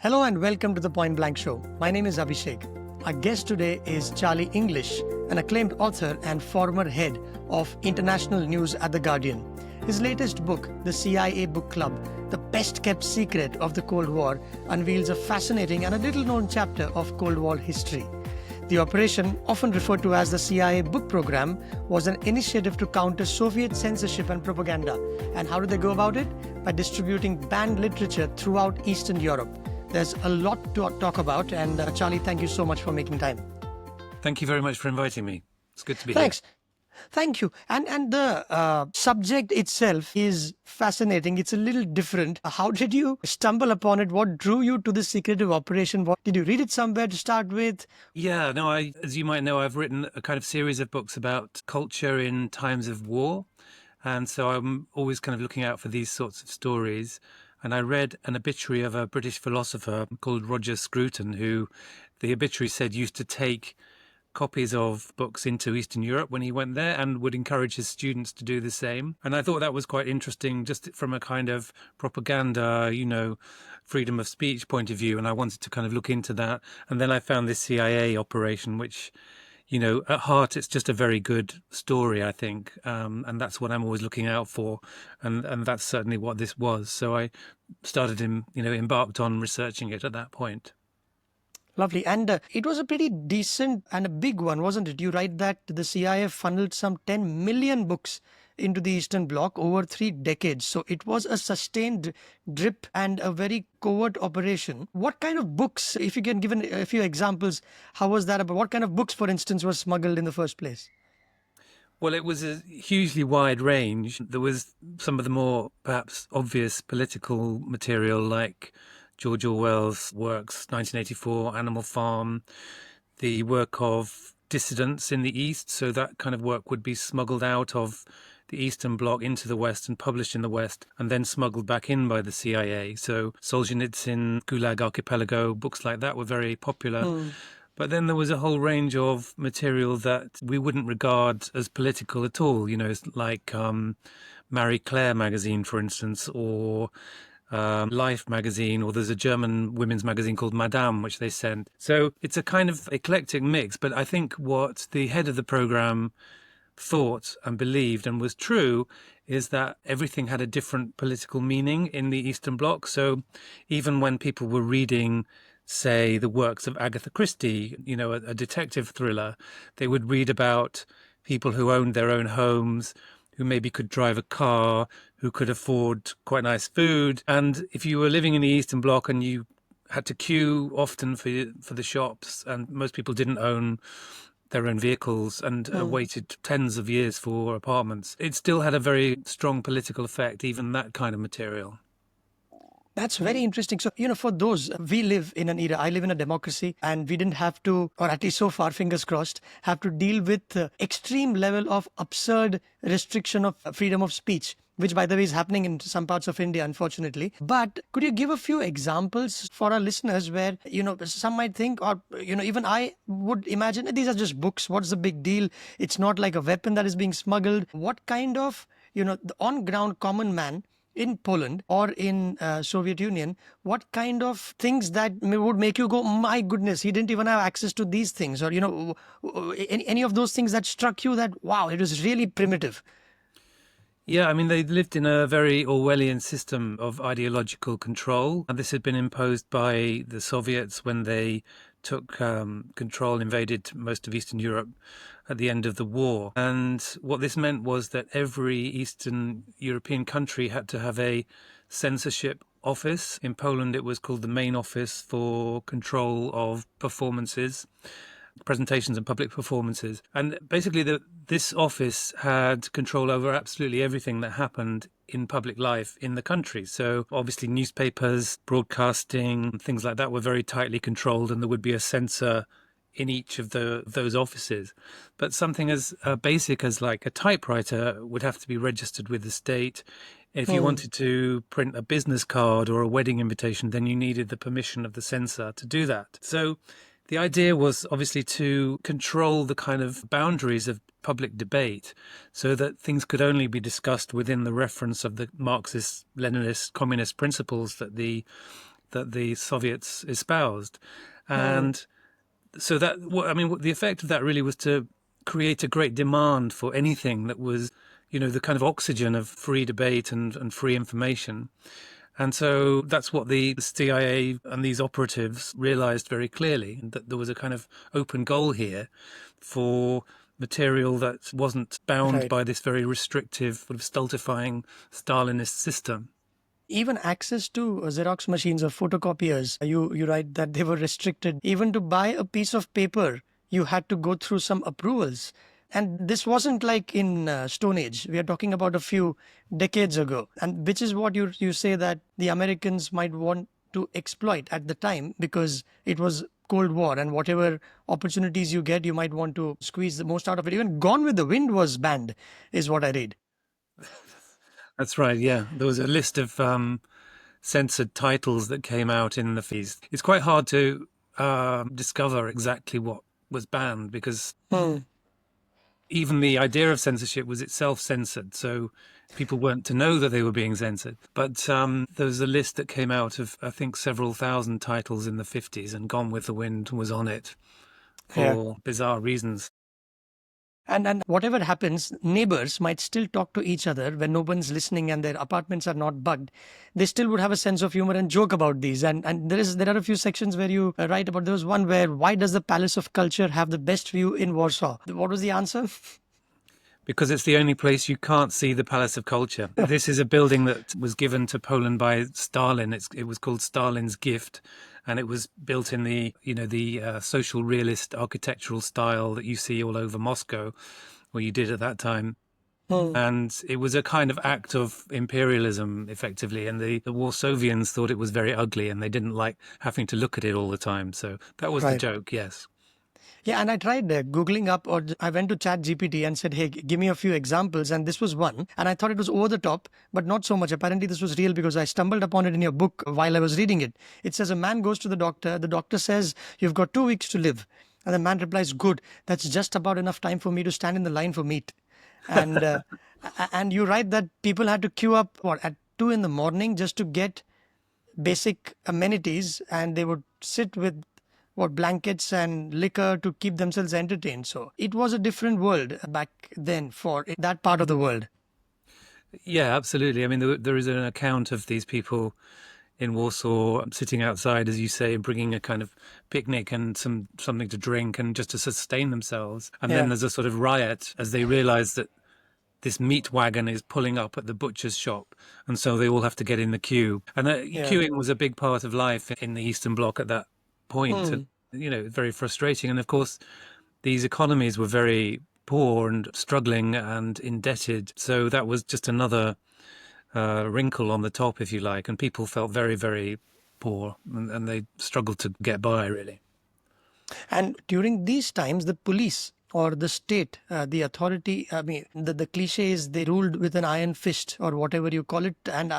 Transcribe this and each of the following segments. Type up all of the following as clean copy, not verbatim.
Hello and welcome to the Point Blank Show. My name is Abhishek. Our guest today is Charlie English, an acclaimed author and former head of international news at The Guardian. His latest book, The CIA Book Club, The Best-Kept Secret of the Cold War, unveils a fascinating and a little-known chapter of Cold War history. The operation, often referred to as the CIA Book Program, was an initiative to counter Soviet censorship and propaganda. And how did they go about it? By distributing banned literature throughout Eastern Europe. There's a lot to talk about, and Charlie, thank you so much for making time. Thank you very much for inviting me. It's good to be Thanks. here. Thank you. And the subject itself is fascinating. It's a little different. How did you stumble upon it? What drew you to this secretive operation? What, did you read it somewhere to start with? Yeah, no, as you might know, I've written a kind of series of books about culture in times of war. And so I'm always kind of looking out for these sorts of stories. And I read an obituary of a British philosopher called Roger Scruton, who the obituary said used to take copies of books into Eastern Europe when he went there and would encourage his students to do the same. And I thought that was quite interesting just from a kind of propaganda, freedom of speech point of view. And I wanted to kind of look into that. And then I found this CIA operation, which, at heart, it's just a very good story, I think. And that's what I'm always looking out for. And that's certainly what this was. So I embarked on researching it at that point. Lovely. And it was a pretty decent and a big one, wasn't it? You write that the CIA funneled some 10 million books into the Eastern Bloc over 3 decades. So it was a sustained drip and a very covert operation. What kind of books, if you can give a few examples, how was that about? What kind of books, for instance, were smuggled in the first place? Well, it was a hugely wide range. There was some of the more perhaps obvious political material like George Orwell's works, 1984, Animal Farm, the work of dissidents in the East. So that kind of work would be smuggled out of the Eastern Bloc into the West and published in the West and then smuggled back in by the CIA. So Solzhenitsyn, Gulag Archipelago, books like that were very popular. But then there was a whole range of material that we wouldn't regard as political at all, like Marie Claire magazine, for instance, or Life magazine, or there's a German women's magazine called Madame, which they sent. So it's a kind of eclectic mix. But I think what the head of the program thought and believed and was true is that everything had a different political meaning in the Eastern Bloc. So even when people were reading, say, the works of Agatha Christie, a detective thriller, they would read about people who owned their own homes, who maybe could drive a car, who could afford quite nice food. And if you were living in the Eastern Bloc and you had to queue often for the shops, and most people didn't own their own vehicles and waited tens of years for apartments, it still had a very strong political effect, even that kind of material. That's very interesting. So, for those, we live in an era, I live in a democracy, and we didn't have to, or at least so far, fingers crossed, have to deal with extreme level of absurd restriction of freedom of speech, which, by the way, is happening in some parts of India, unfortunately. But could you give a few examples for our listeners where, some might think, or, even I would imagine, these are just books. What's the big deal? It's not like a weapon that is being smuggled. What kind of, the on-ground common man in Poland or in Soviet Union, what kind of things that would make you go, my goodness, he didn't even have access to these things, or any of those things that struck you that, wow, it was really primitive? Yeah, I mean, they lived in a very Orwellian system of ideological control. And this had been imposed by the Soviets when they took control, invaded most of Eastern Europe at the end of the war. And what this meant was that every Eastern European country had to have a censorship office. In Poland, it was called the Main Office for Control of Performances, presentations and public performances. And basically this office had control over absolutely everything that happened in public life in the country. So obviously newspapers, broadcasting, things like that were very tightly controlled, and there would be a censor in each of those offices. But something as basic as like a typewriter would have to be registered with the state. If you wanted to print a business card or a wedding invitation, then you needed the permission of the censor to do that. So the idea was obviously to control the kind of boundaries of public debate so that things could only be discussed within the reference of the Marxist, Leninist, communist principles that the that the Soviets espoused. Hmm. And so the effect of that really was to create a great demand for anything that was, the kind of oxygen of free debate and free information. And so that's what the CIA and these operatives realized very clearly, that there was a kind of open goal here for material that wasn't bound Right. by this very restrictive, sort of stultifying Stalinist system. Even access to Xerox machines or photocopiers, you write that they were restricted. Even to buy a piece of paper, you had to go through some approvals. And this wasn't like in Stone Age. We are talking about a few decades ago. And which is what you say that the Americans might want to exploit at the time because it was Cold War, and whatever opportunities you get, you might want to squeeze the most out of it. Even Gone with the Wind was banned, is what I read. That's right, yeah. There was a list of censored titles that came out in the feast. It's quite hard to discover exactly what was banned because Hmm. even the idea of censorship was itself censored. So people weren't to know that they were being censored. But there was a list that came out of, I think, several thousand titles in the 50s, and Gone with the Wind was on it Yeah. for bizarre reasons. And whatever happens, neighbors might still talk to each other when no one's listening and their apartments are not bugged. They still would have a sense of humor and joke about these. And there are a few sections where you write about. There was one where, why does the Palace of Culture have the best view in Warsaw? What was the answer? Because it's the only place you can't see the Palace of Culture. This is a building that was given to Poland by Stalin. It was called Stalin's gift, and it was built in the social realist architectural style that you see all over Moscow, or you did at that time. Hmm. And it was a kind of act of imperialism, effectively. And the Warsavians thought it was very ugly, and they didn't like having to look at it all the time. So that was the Right. joke, yes. Yeah, and I tried Googling up, or I went to Chat GPT and said, hey, give me a few examples. And this was one. And I thought it was over the top, but not so much. Apparently, this was real because I stumbled upon it in your book while I was reading it. It says a man goes to the doctor. The doctor says, you've got 2 weeks to live. And the man replies, good. That's just about enough time for me to stand in the line for meat. And and you write that people had to queue up at 2 in the morning just to get basic amenities, and they would sit with blankets and liquor to keep themselves entertained. So it was a different world back then for that part of the world. Yeah, absolutely. I mean, there is an account of these people in Warsaw sitting outside, as you say, bringing a kind of picnic and something to drink and just to sustain themselves. And then Yeah. there's a sort of riot as they realize that this meat wagon is pulling up at the butcher's shop, and so they all have to get in the queue. And Yeah. queuing was a big part of life in the Eastern Bloc at that point. And, Mm. very frustrating. And of course, these economies were very poor and struggling and indebted. So that was just another wrinkle on the top, if you like. And people felt very, very poor, and they struggled to get by, really. And during these times, the police or the state, the authority, I mean, the cliche is they ruled with an iron fist or whatever you call it. And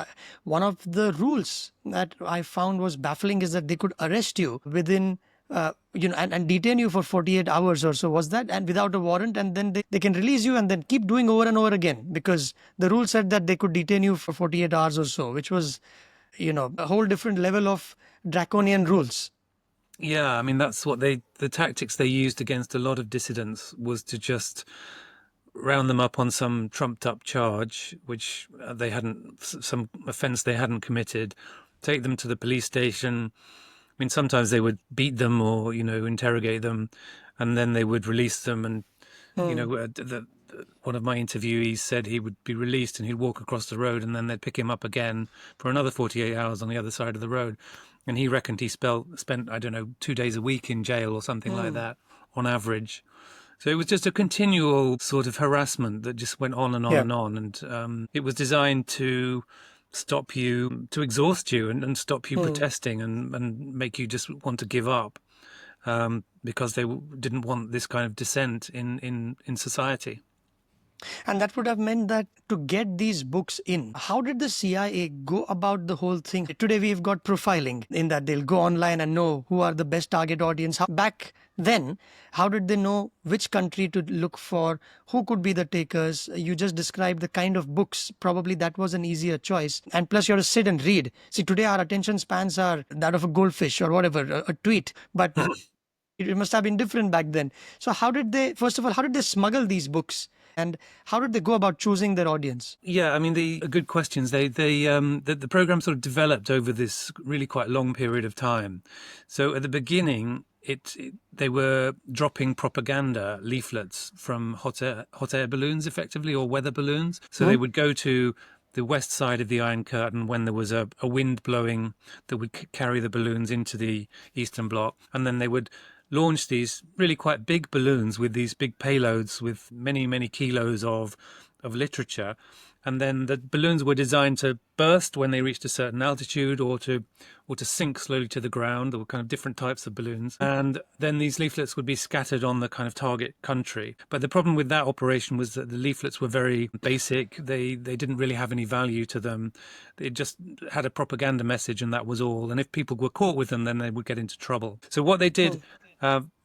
one of the rules that I found was baffling is that they could arrest you within, and detain you for 48 hours or so. Was that? And without a warrant, and then they can release you and then keep doing over and over again because the rule said that they could detain you for 48 hours or so, which was, a whole different level of draconian rules. Yeah, I mean that's what the tactics they used against a lot of dissidents was to just round them up on some trumped up charge, which they hadn't, some offence they hadn't committed, take them to the police station. I mean, sometimes they would beat them or, interrogate them, and then they would release them. And, Hmm. one of my interviewees said he would be released and he'd walk across the road, and then they'd pick him up again for another 48 hours on the other side of the road. And he reckoned he spent, I don't know, 2 days a week in jail or something like Hmm. that on average. So it was just a continual sort of harassment that just went on and on Yeah. and on. And it was designed to stop you, to exhaust you and stop you Hmm. protesting and make you just want to give up, because they didn't want this kind of dissent in society. And that would have meant that to get these books in, how did the CIA go about the whole thing? Today we've got profiling in that they'll go online and know who are the best target audience. Back then, how did they know which country to look for? Who could be the takers? You just described the kind of books. Probably that was an easier choice. And plus, you have to sit and read. See, today our attention spans are that of a goldfish or whatever, a tweet. But it must have been different back then. So how did they, first of all, how did they smuggle these books? And how did they go about choosing their audience? Yeah, I mean, the good questions. The program sort of developed over this really quite long period of time. So at the beginning, they were dropping propaganda leaflets from hot air balloons, effectively, or weather balloons. So they would go to the west side of the Iron Curtain when there was a wind blowing that would carry the balloons into the Eastern Bloc, and then they would launch these really quite big balloons with these big payloads with many, many kilos of literature. And then the balloons were designed to burst when they reached a certain altitude or to sink slowly to the ground. There were kind of different types of balloons. And then these leaflets would be scattered on the kind of target country. But the problem with that operation was that the leaflets were very basic. They didn't really have any value to them. They just had a propaganda message and that was all. And if people were caught with them, then they would get into trouble. So what they did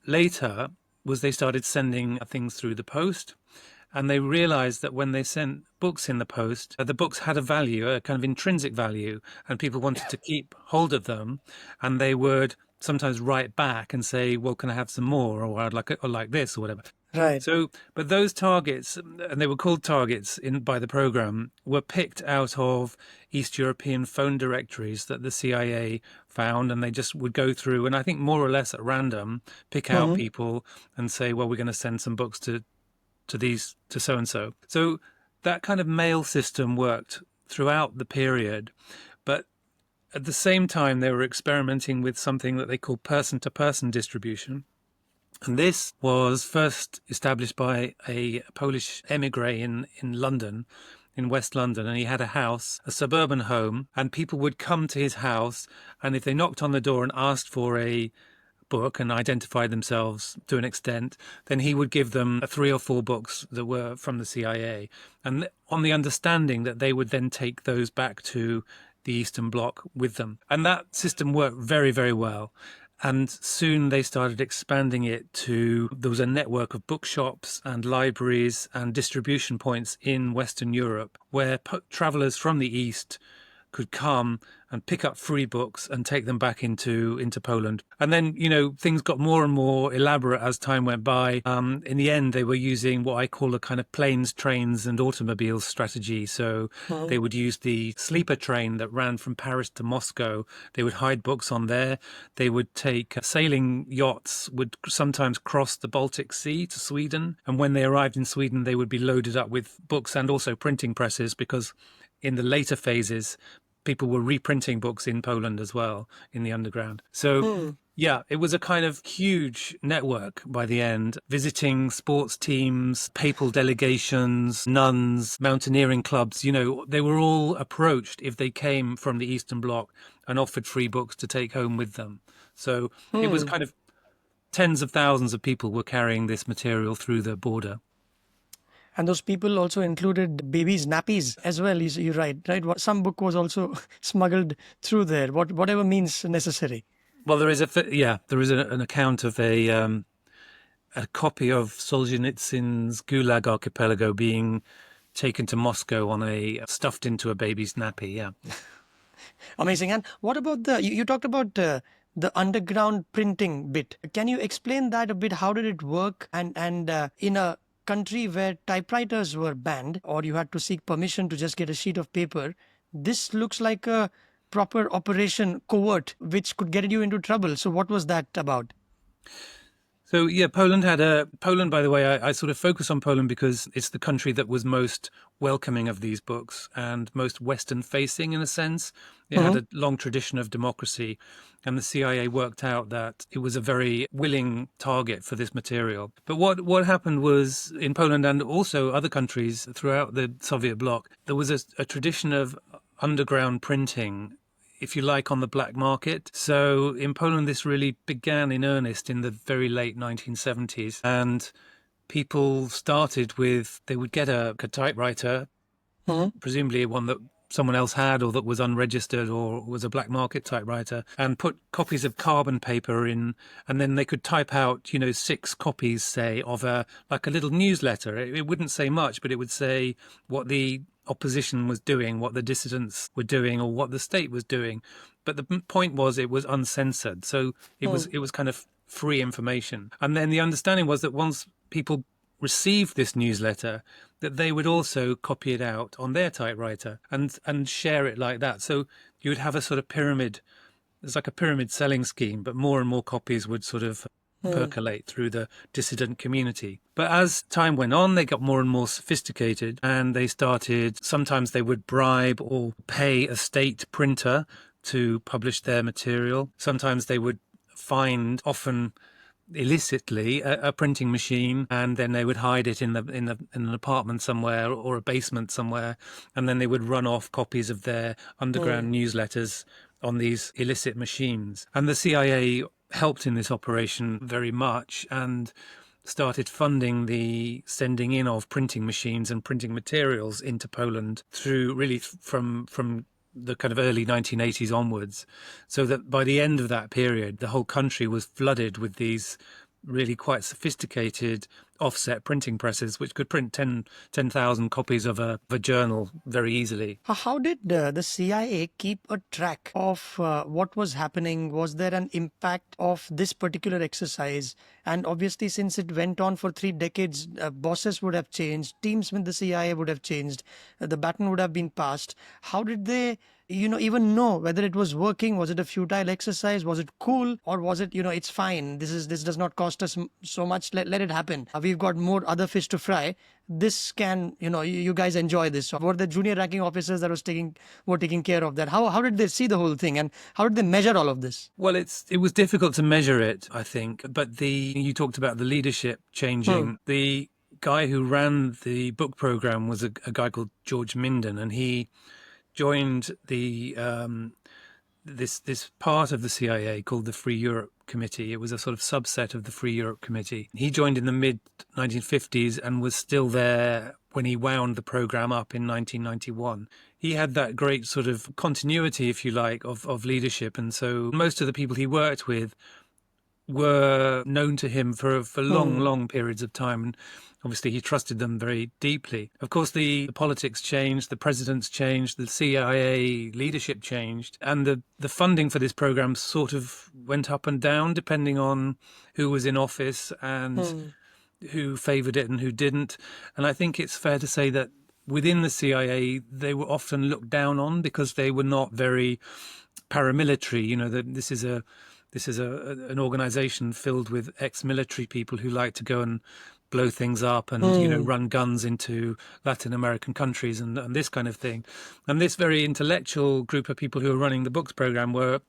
later was they started sending things through the post. And they realized that when they sent books in the post, the books had a value, a kind of intrinsic value, and people wanted to keep hold of them. And they would sometimes write back and say, well, can I have some more? Or I'd like it, or like this, or whatever. Right. So, but those targets, and they were called targets by the program, were picked out of East European phone directories that the CIA found, and they just would go through, and I think more or less at random, pick out people and say, well, we're going to send some books to so and so. So that kind of mail system worked throughout the period, but at the same time they were experimenting with something that they call person-to-person distribution. And this was first established by a Polish emigre in London, in West London, and he had a house, a suburban home, and people would come to his house, and if they knocked on the door and asked for a book and identified themselves to an extent, then he would give them 3 or 4 books that were from the CIA, and on the understanding that they would then take those back to the Eastern Bloc with them. And that system worked very, very well. And soon they started expanding it to, there was a network of bookshops and libraries and distribution points in Western Europe where travelers from the East could come and pick up free books and take them back into Poland. And then, things got more and more elaborate as time went by. In the end, they were using what I call a kind of planes, trains and automobiles strategy. So they would use the sleeper train that ran from Paris to Moscow. They would hide books on there. They would take sailing yachts, would sometimes cross the Baltic Sea to Sweden. And when they arrived in Sweden, they would be loaded up with books and also printing presses, because in the later phases, people were reprinting books in Poland as well, in the underground. So, yeah, it was a kind of huge network by the end, visiting sports teams, papal delegations, nuns, mountaineering clubs. They were all approached if they came from the Eastern Bloc and offered free books to take home with them. So it was kind of tens of thousands of people were carrying this material through the border. And those people also included babies' nappies as well. You're right? Some book was also smuggled through there. Whatever means necessary. Well, there is an account of a copy of Solzhenitsyn's Gulag Archipelago being taken to Moscow stuffed into a baby's nappy. Yeah. Amazing. And what about you talked about the underground printing bit. Can you explain that a bit? How did it work? And in a country where typewriters were banned, or you had to seek permission to just get a sheet of paper, this looks like a proper operation covert, which could get you into trouble. So what was that about? So yeah, Poland, by the way, I sort of focus on Poland because it's the country that was most welcoming of these books and most Western facing in a sense. It had a long tradition of democracy, and the CIA worked out that it was a very willing target for this material. But what happened was, in Poland and also other countries throughout the Soviet bloc, there was a tradition of underground printing, if you like, on the black market. So in Poland, this really began in earnest in the very late 1970s. And people started with, they would get a typewriter, Mhm. presumably one that someone else had or that was unregistered or was a black market typewriter, and put copies of carbon paper in, and then they could type out, 6 copies, say, of like a little newsletter. It wouldn't say much, but it would say what the opposition was doing, what the dissidents were doing, or what the state was doing. But the point was, it was uncensored, so it was kind of free information. And then the understanding was that once people received this newsletter, that they would also copy it out on their typewriter and share it like that. So you would have a sort of pyramid. It's like a pyramid selling scheme, but more and more copies would sort of percolate through the dissident community. But as time went on, they got more and more sophisticated, and they started, sometimes they would bribe or pay a state printer to publish their material. Sometimes they would find, often illicitly, a printing machine, and then they would hide it in an apartment somewhere or a basement somewhere, and then they would run off copies of their underground newsletters on these illicit machines. And the CIA helped in this operation very much, and started funding the sending in of printing machines and printing materials into Poland through, really, from the kind of early 1980s onwards, so that by the end of that period, the whole country was flooded with these really quite sophisticated offset printing presses, which could print 10,000 copies of a journal very easily. How did the CIA keep a track of what was happening? Was there an impact of this particular exercise? And obviously, since it went on for 3 decades, bosses would have changed, teams with the CIA would have changed, the baton would have been passed. How did they, even know whether it was working? Was it a futile exercise? Was it cool? Or was it, it's fine. This does not cost us so much. Let it happen. We've got more other fish to fry. This can, you guys enjoy this. So were the junior ranking officers that were taking care of that? How did they see the whole thing, and how did they measure all of this? Well, it was difficult to measure it, I think. But you talked about the leadership changing. The guy who ran the book program was a guy called George Minden, and he joined this part of the CIA called the Free Europe Committee. It was a sort of subset of the Free Europe Committee. He joined in the mid 1950s and was still there when he wound the program up in 1991. He had that great sort of continuity, if you like, of leadership. And so most of the people he worked with were known to him for long periods of time. And obviously, he trusted them very deeply. Of course, the politics changed, the presidents changed, the CIA leadership changed, and the funding for this program sort of went up and down depending on who was in office and who favored it and who didn't. And I think it's fair to say that within the CIA, they were often looked down on because they were not very paramilitary. This is an organization filled with ex-military people who like to go and blow things up and run guns into Latin American countries and this kind of thing. And this very intellectual group of people who were running the books program were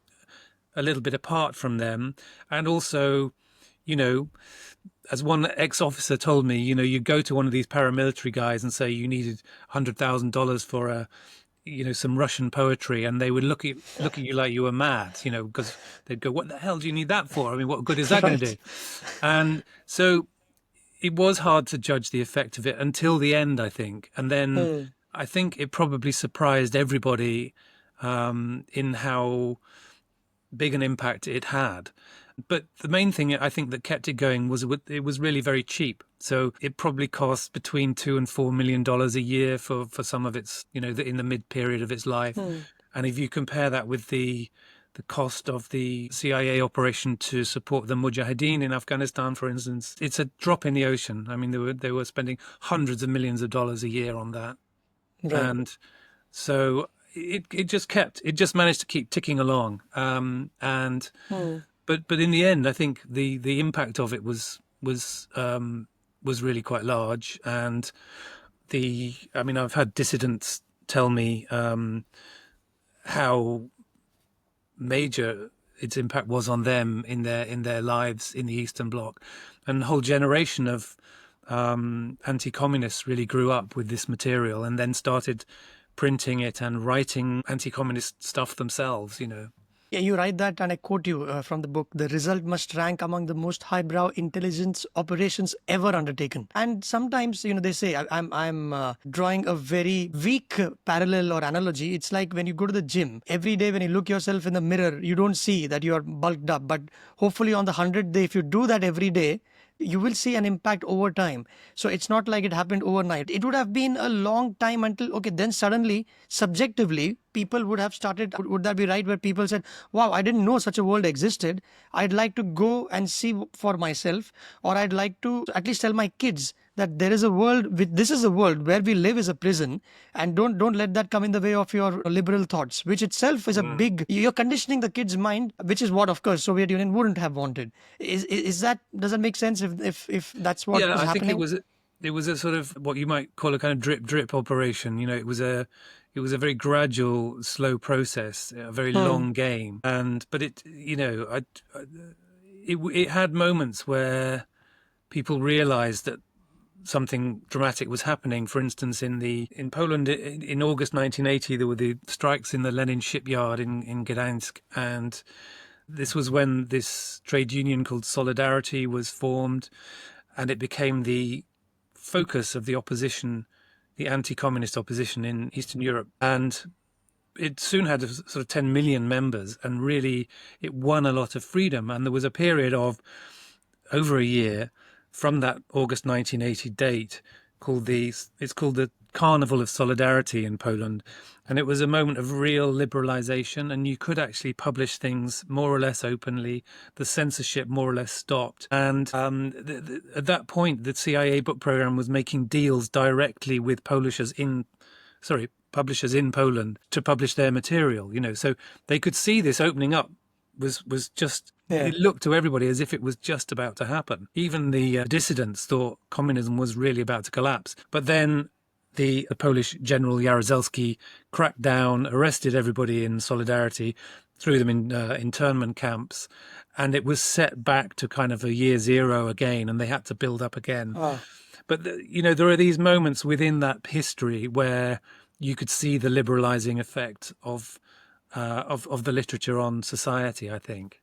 a little bit apart from them. And also, as one ex-officer told me, you go to one of these paramilitary guys and say you needed $100,000 for some Russian poetry, and they would look at you like you were mad, because they'd go, "What the hell do you need that for? I mean, what good is that going to do?" And so it was hard to judge the effect of it until the end, I think. And then I think it probably surprised everybody in how big an impact it had. But the main thing I think that kept it going was it was really very cheap. So it probably cost between $2 and $4 million a year for some of its, in the mid period of its life. And if you compare that with the cost of the CIA operation to support the Mujahideen in Afghanistan, for instance, it's a drop in the ocean. I mean, they were spending hundreds of millions of dollars a year on that. Right. And so it just managed to keep ticking along. But in the end, I think the impact of it was really quite large. And I've had dissidents tell me how major its impact was on them in their lives in the Eastern Bloc, and a whole generation of anti-communists really grew up with this material and then started printing it and writing anti-communist stuff themselves. Yeah, you write that, and I quote you from the book: "The result must rank among the most highbrow intelligence operations ever undertaken." And sometimes, they say I'm drawing a very weak parallel or analogy. It's like when you go to the gym every day, when you look yourself in the mirror, you don't see that you are bulked up. But hopefully, on the 100th day, if you do that every day, you will see an impact over time. So it's not like it happened overnight. It would have been a long time until, okay, then suddenly, subjectively, people would have started. Would that be right? Where people said, wow, I didn't know such a world existed. I'd like to go and see for myself, or I'd like to at least tell my kids that there is a world with this is a world where we live is a prison, and don't let that come in the way of your liberal thoughts, which itself is a Mm. big, you're conditioning the kid's mind, which is what of course Soviet Union wouldn't have wanted. Is that, does that make sense, if that's what Yeah, is I think happening? it was a sort of what you might call a kind of drip drip operation. It was a very gradual, slow process, a very Hmm. long game, and but it had moments where people realized that something dramatic was happening. For instance, in Poland in August 1980, there were the strikes in the Lenin shipyard in Gdansk, and this was when this trade union called Solidarity was formed, and it became the focus of the opposition, the anti-communist opposition in Eastern Europe, and it soon had a sort of 10 million members, and really it won a lot of freedom. And there was a period of over a year from that August 1980 date it's called the Carnival of Solidarity in Poland, and it was a moment of real liberalization, and you could actually publish things more or less openly. The censorship more or less stopped, and at that point the CIA book program was making deals directly with publishers in Poland to publish their material, so they could see this opening up was just, Yeah. it looked to everybody as if it was just about to happen. Even the dissidents thought communism was really about to collapse. But then the Polish general Jaruzelski cracked down, arrested everybody in Solidarity, threw them in internment camps, and it was set back to kind of a year zero again, and they had to build up again. Ah. But there are these moments within that history where you could see the liberalizing effect of the literature on society, I think.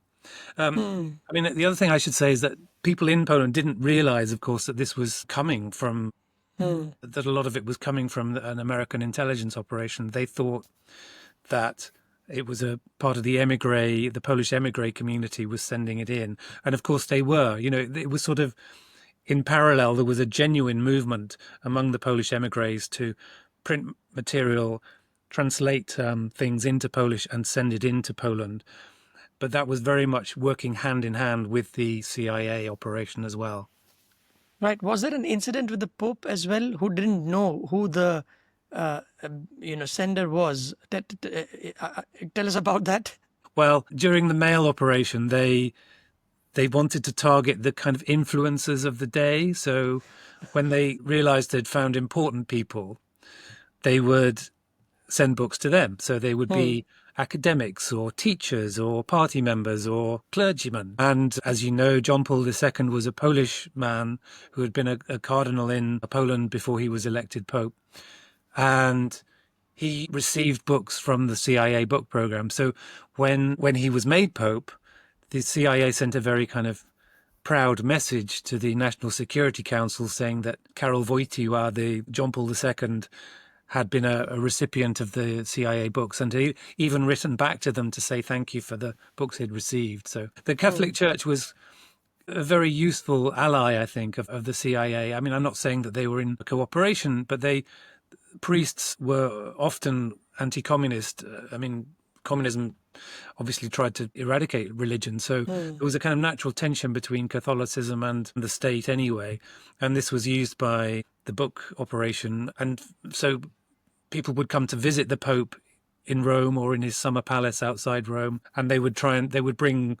Hmm. I mean, the other thing I should say is that people in Poland didn't realize, of course, that this was coming from, Hmm. that a lot of it was coming from an American intelligence operation. They thought that it was a part of the emigre, the Polish emigre community was sending it in. And of course they were, it was sort of in parallel, there was a genuine movement among the Polish emigres to print material, translate things into Polish and send it into Poland. But that was very much working hand in hand with the CIA operation as well. Right. Was there an incident with the Pope as well, who didn't know who the sender was? Tell us about that. Well, during the mail operation, they wanted to target the kind of influencers of the day. So when they realized they'd found important people, they would send books to them. So they would Hmm. be academics or teachers or party members or clergymen. And as you know, John Paul II was a Polish man who had been a cardinal in Poland before he was elected Pope. And he received books from the CIA book program. So when he was made Pope, the CIA sent a very kind of proud message to the National Security Council saying that Karol Wojtyła, the John Paul II, had been a recipient of the CIA books, and he even written back to them to say thank you for the books he'd received. So the Hmm. Catholic Church was a very useful ally, I think, of the CIA. I mean, I'm not saying that they were in cooperation, but priests were often anti-communist. I mean, communism obviously tried to eradicate religion, so Hmm. there was a kind of natural tension between Catholicism and the state anyway, and this was used by the book operation. And so people would come to visit the Pope in Rome or in his summer palace outside Rome, and they would bring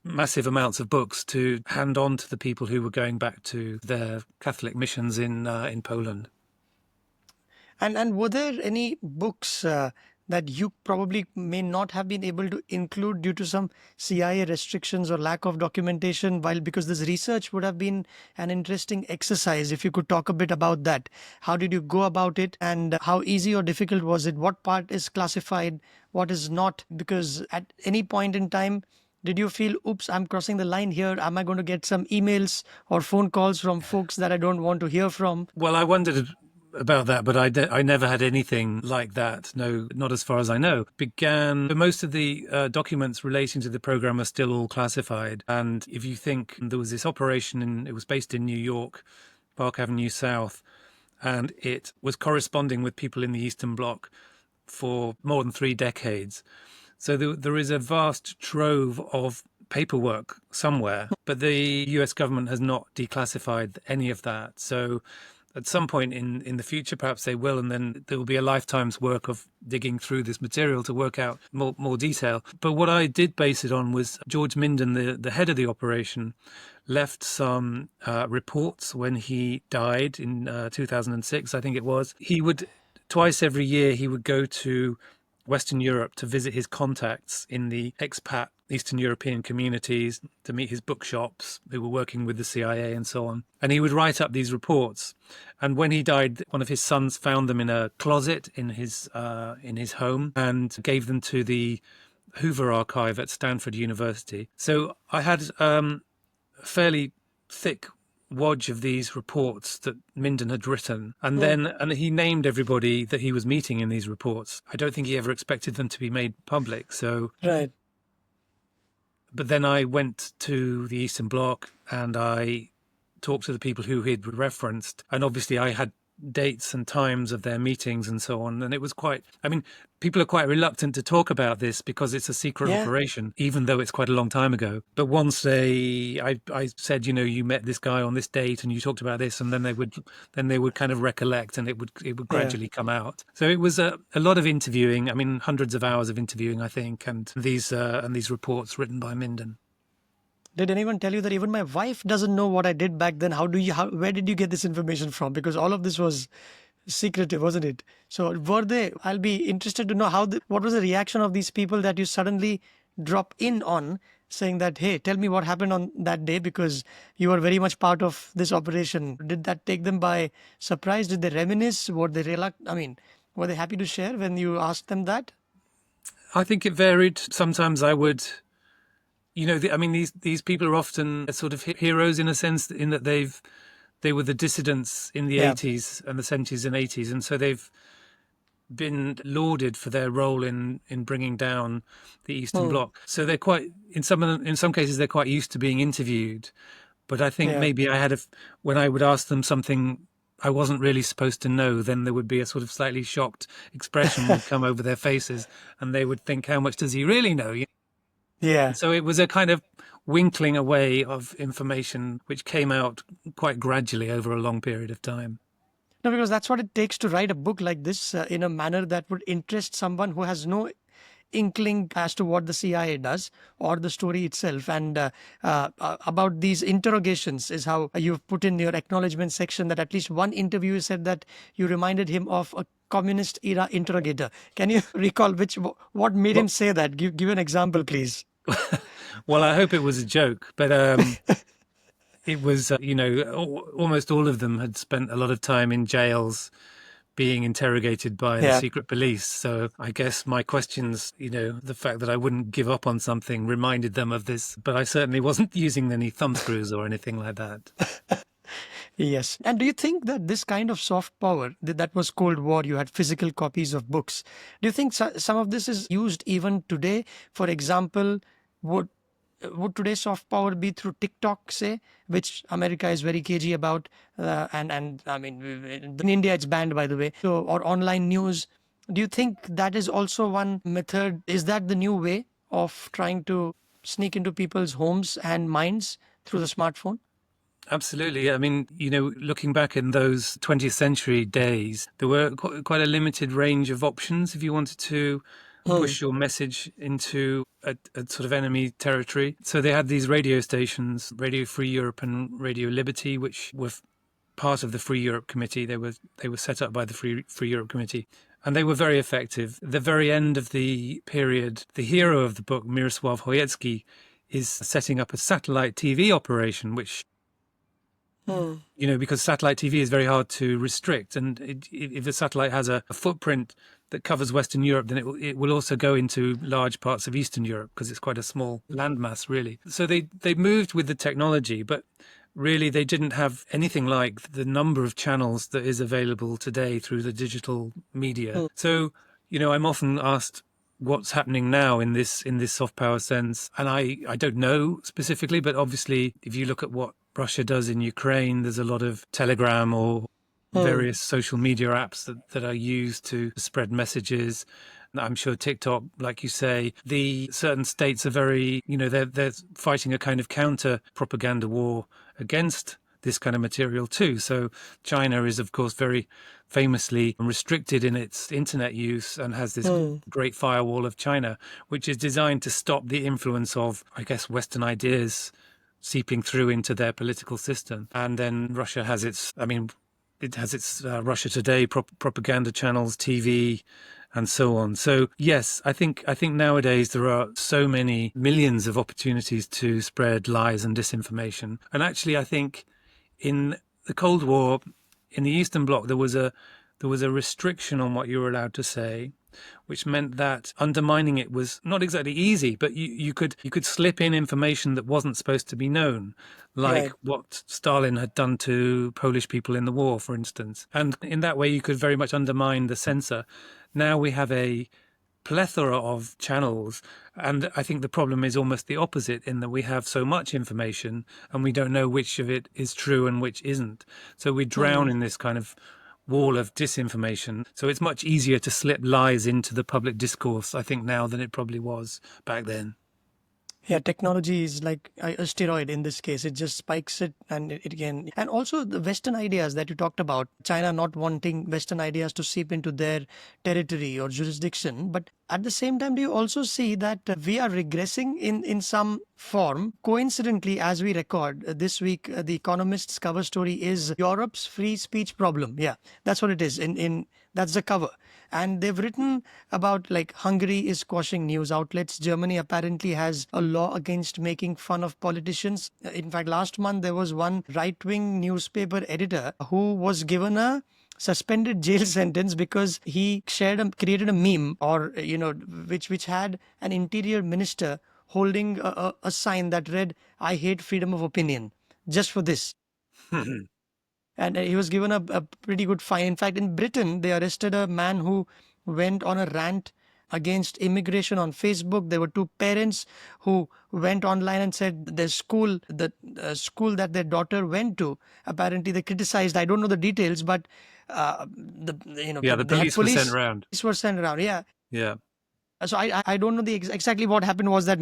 massive amounts of books to hand on to the people who were going back to their Catholic missions in Poland. And were there any books that you probably may not have been able to include due to some CIA restrictions or lack of documentation? While because this research would have been an interesting exercise, if you could talk a bit about that. How did you go about it, and how easy or difficult was it? What part is classified? what is not? Because at any point in time, did you feel, oops, I'm crossing the line here? Am I going to get some emails or phone calls from folks that I don't want to hear from? Well, I wondered about that, but I never had anything like that. No, not as far as I know. Most of the documents relating to the program are still all classified. And if you think there was this operation, it was based in New York, Park Avenue South, and it was corresponding with people in the Eastern Bloc for more than 3 decades. So there is a vast trove of paperwork somewhere, but the US government has not declassified any of that. So at some point in the future, perhaps they will, and then there will be a lifetime's work of digging through this material to work out more detail. But what I did base it on was George Minden, the head of the operation, left some reports when he died in 2006, I think it was. He would, twice every year, he would go to Western Europe to visit his contacts in the expat Eastern European communities, to meet his bookshops who were working with the CIA and so on. And he would write up these reports. And when he died, one of his sons found them in a closet in his home and gave them to the Hoover Archive at Stanford University. So I had a fairly thick wodge of these reports that Minden had written, and he named everybody that he was meeting in these reports. I don't think he ever expected them to be made public. So, Right. but then I went to the Eastern Bloc and I talked to the people who he'd referenced, and obviously I had dates and times of their meetings and so on. And it was people are quite reluctant to talk about this because it's a secret operation, even though it's quite a long time ago. But once I said, you met this guy on this date and you talked about this, and then they would kind of recollect, and it would gradually come out. So it was a lot of interviewing. I mean, hundreds of hours of interviewing, I think, and these reports written by Minden. Did anyone tell you that even my wife doesn't know what I did back then? Where did you get this information from? Because all of this was secretive, wasn't it? So I'll be interested to know what was the reaction of these people that you suddenly drop in on, saying that, hey, tell me what happened on that day, because you were very much part of this operation. Did that take them by surprise? Did they reminisce? Were they were they happy to share when you asked them that? I think it varied. Sometimes I would, these people are often sort of heroes in a sense, in that they were the dissidents in the 80s and the 70s and 80s, and so they've been lauded for their role in bringing down the Eastern Bloc. So they're quite, in some cases, they're quite used to being interviewed. But I think maybe when I would ask them something I wasn't really supposed to know, then there would be a sort of slightly shocked expression would come over their faces, and they would think, how much does he really know? Yeah. So it was a kind of winkling away of information which came out quite gradually over a long period of time. No, because that's what it takes to write a book like this in a manner that would interest someone who has no inkling as to what the CIA does or the story itself. And about these interrogations is how you've put in your acknowledgement section that at least one interviewer said that you reminded him of a communist era interrogator. Can you recall what made him say that? Give an example, please. Well, I hope it was a joke, but it was, almost all of them had spent a lot of time in jails being interrogated by the secret police. So I guess my questions, the fact that I wouldn't give up on something reminded them of this, but I certainly wasn't using any thumbscrews or anything like that. Yes. And do you think that this kind of soft power, that was Cold War, you had physical copies of books. Do you think some of this is used even today? For example, would today's soft power be through TikTok, say, which America is very cagey about, and I mean, in India it's banned, by the way, or online news? Do you think that is also one method? Is that the new way of trying to sneak into people's homes and minds through the smartphone? Absolutely. I mean, looking back in those 20th century days, there were quite a limited range of options if you wanted to push your message into a sort of enemy territory. So they had these radio stations, Radio Free Europe and Radio Liberty, which were part of the Free Europe Committee. They were set up by the Free Europe Committee, and they were very effective. At the very end of the period, the hero of the book, Mirosław Chojecki, is setting up a satellite TV operation, which Because satellite TV is very hard to restrict. And if a satellite has a footprint that covers Western Europe, then it will also go into large parts of Eastern Europe because it's quite a small landmass, really. So they moved with the technology, but really they didn't have anything like the number of channels that is available today through the digital media. So, I'm often asked what's happening now in this soft power sense. And I don't know specifically, but obviously if you look at what Russia does in Ukraine, there's a lot of Telegram or various social media apps that are used to spread messages. I'm sure TikTok, like you say, the certain states are very, they're fighting a kind of counter propaganda war against this kind of material too. So China is, of course, very famously restricted in its internet use and has this great firewall of China, which is designed to stop the influence of, I guess, Western ideas seeping through into their political system. And then Russia has its, it has its Russia Today propaganda channels, TV, and so on. So yes, I think nowadays there are so many millions of opportunities to spread lies and disinformation. And actually, I think in the Cold War, in the Eastern Bloc, there was a restriction on what you were allowed to say, which meant that undermining it was not exactly easy, but you could slip in information that wasn't supposed to be known, like what Stalin had done to Polish people in the war, for instance. And in that way, you could very much undermine the censor. Now we have a plethora of channels, and I think the problem is almost the opposite, in that we have so much information and we don't know which of it is true and which isn't. So we drown in this kind of wall of disinformation. So it's much easier to slip lies into the public discourse, I think, now than it probably was back then. Yeah, technology is like a steroid in this case. It just spikes it and it can. And also the Western ideas that you talked about, China not wanting Western ideas to seep into their territory or jurisdiction. But at the same time, do you also see that we are regressing in some form? Coincidentally, as we record this week, The Economist's cover story is Europe's free speech problem. Yeah, that's what it is. That's the cover. And they've written about like Hungary is squashing news outlets. Germany apparently has a law against making fun of politicians. In fact, last month there was one right-wing newspaper editor who was given a suspended jail sentence because he created a meme or which had an interior minister holding a sign that read "I hate freedom of opinion" just for this. And he was given a pretty good fine. In fact, in Britain, they arrested a man who went on a rant against immigration on Facebook. There were two parents who went online and said the school that their daughter went to, apparently they criticized. I don't know the details, but The they had police were sent around. police were sent around. Yeah. Yeah. So I don't know exactly what happened. Was that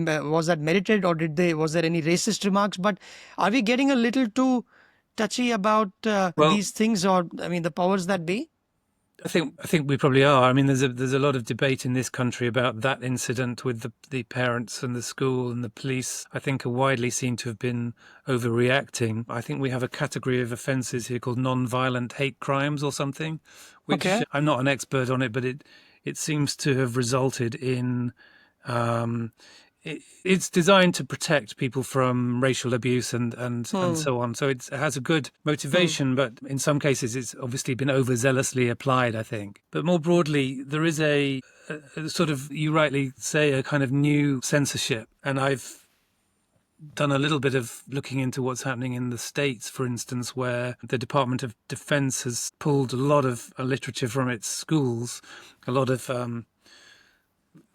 merited, or was there any racist remarks? But are we getting a little too touchy about Well, these things, or the powers that be? I think we probably are. I mean, there's a lot of debate in this country about that incident with the parents and the school and the police. I think are widely seen to have been overreacting. I think we have a category of offences here called non-violent hate crimes or something, which I'm not an expert on it, but it seems to have resulted in. It's designed to protect people from racial abuse and so on. So it has a good motivation, but in some cases it's obviously been overzealously applied, I think. But more broadly, there is a sort of, you rightly say, a kind of new censorship. And I've done a little bit of looking into what's happening in the States, for instance, where the Department of Defense has pulled a lot of literature from its schools. A lot of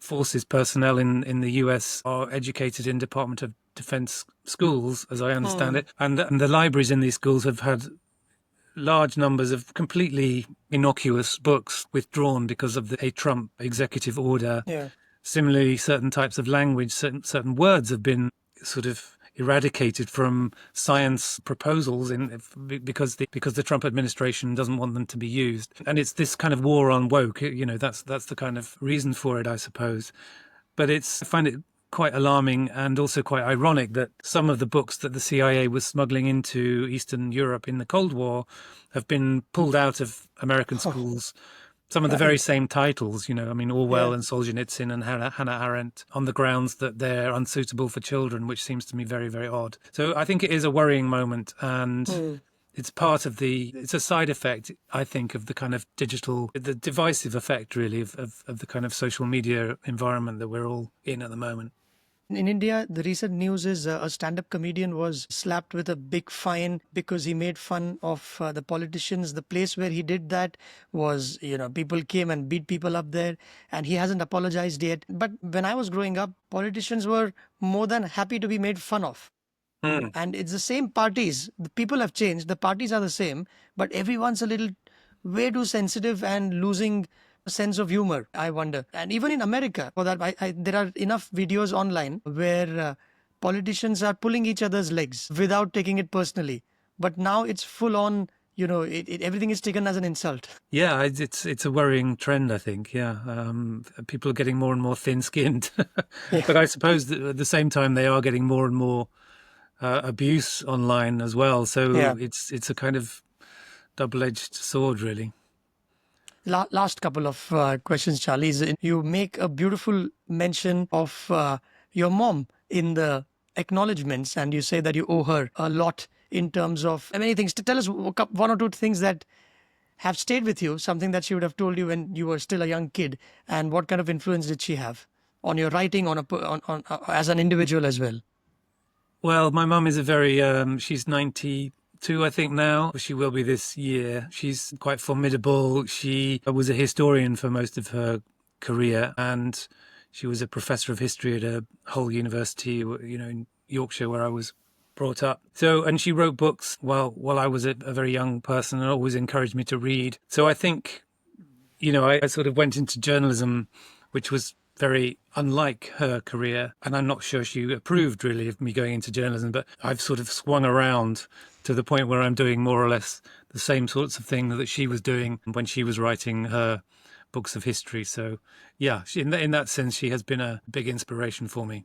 forces personnel in the US are educated in Department of Defense schools, as I understand it. And the libraries in these schools have had large numbers of completely innocuous books withdrawn because of a Trump executive order. Yeah. Similarly, certain types of language, certain words have been sort of eradicated from science proposals because the Trump administration doesn't want them to be used. And it's this kind of war on woke, that's the kind of reason for it, I suppose. But I find it quite alarming and also quite ironic that some of the books that the CIA was smuggling into Eastern Europe in the Cold War have been pulled out of American schools. Some of the very same titles, Orwell and Solzhenitsyn and Hannah Arendt, on the grounds that they're unsuitable for children, which seems to me very, very odd. So I think it is a worrying moment. And It's part of it's a side effect, I think, of the kind of the divisive effect, really, of the kind of social media environment that we're all in at the moment. In India, the recent news is a stand-up comedian was slapped with a big fine because he made fun of the politicians. The place where he did that was, people came and beat people up there, and he hasn't apologized yet. But when I was growing up, politicians were more than happy to be made fun of. Mm. And it's the same parties. The people have changed. The parties are the same, but everyone's a little way too sensitive and losing a sense of humor, I wonder. And even in America, for that, there are enough videos online where politicians are pulling each other's legs without taking it personally. But now it's full on, everything is taken as an insult. Yeah, it's a worrying trend, I think. Yeah, people are getting more and more thin-skinned, Yeah. but I suppose that at the same time they are getting more and more abuse online as well. So Yeah. it's a kind of double-edged sword, really. Last couple of questions, Charlie. You make a beautiful mention of your mom in the acknowledgements, and you say that you owe her a lot in terms of many things. To tell us one or two things that have stayed with you, something that she would have told you when you were still a young kid, and what kind of influence did she have on your writing, on as an individual as well? Well, my mum is she's 92, I think now. She will be this year. She's quite formidable. She was a historian for most of her career, and she was a professor of history at a whole university, in Yorkshire, where I was brought up. So, and she wrote books while I was a very young person, and always encouraged me to read. So I think, I sort of went into journalism, which was very unlike her career. And I'm not sure she approved really of me going into journalism, but I've sort of swung around to the point where I'm doing more or less the same sorts of thing that she was doing when she was writing her books of history. So yeah, in that sense, she has been a big inspiration for me.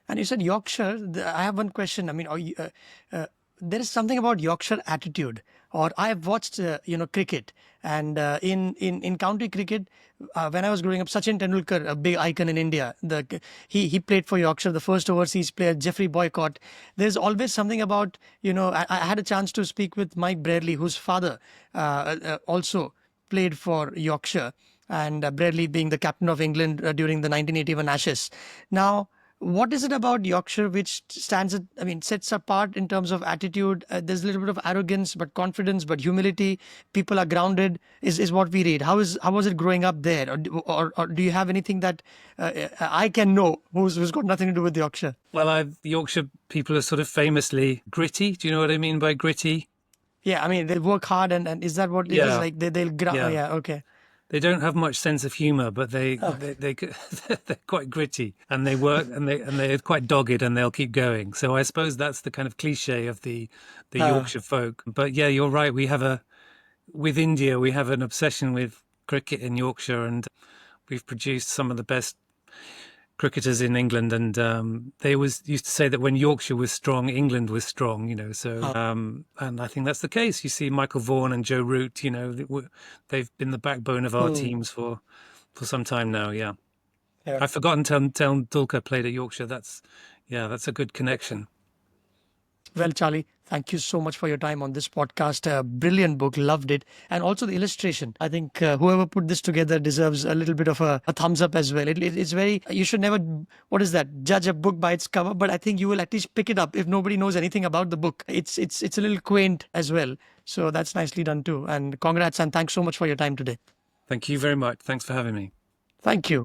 And you said Yorkshire. I have one question. I mean, there is something about Yorkshire attitude. Or I have watched, cricket, and in county cricket, when I was growing up, Sachin Tendulkar, a big icon in India, he played for Yorkshire, the first overseas player, Jeffrey Boycott. There's always something about, I had a chance to speak with Mike Brearley, whose father also played for Yorkshire, and Brearley being the captain of England during the 1981 Ashes. Now, what is it about Yorkshire which sets apart in terms of attitude? There's a little bit of arrogance, but confidence, but humility. People are grounded, is what we read. How was it growing up there? Or do you have anything that I can know who's got nothing to do with Yorkshire? Well, Yorkshire people are sort of famously gritty. Do you know what I mean by gritty? Yeah, I mean, they work hard, and is that what it is? Yeah, Like they'll yeah. yeah, okay. They don't have much sense of humor, but Okay. they're quite gritty, and they work, and they're quite dogged, and they'll keep going. So I suppose that's the kind of cliche of the Uh, Yorkshire folk. But yeah, you're right. With India, we have an obsession with cricket in Yorkshire, and we've produced some of the best cricketers in England, and they always used to say that when Yorkshire was strong, England was strong, So, and I think that's the case. You see Michael Vaughan and Joe Root, they've been the backbone of our teams for some time now. Yeah, yeah. I've forgotten Dulka played at Yorkshire. That's a good connection. Well, Charlie, thank you so much for your time on this podcast. Brilliant book, loved it. And also the illustration. I think whoever put this together deserves a little bit of a thumbs up as well. It's very, you should never, what is that, judge a book by its cover, but I think you will at least pick it up if nobody knows anything about the book. It's a little quaint as well. So that's nicely done too. And congrats and thanks so much for your time today. Thank you very much. Thanks for having me. Thank you.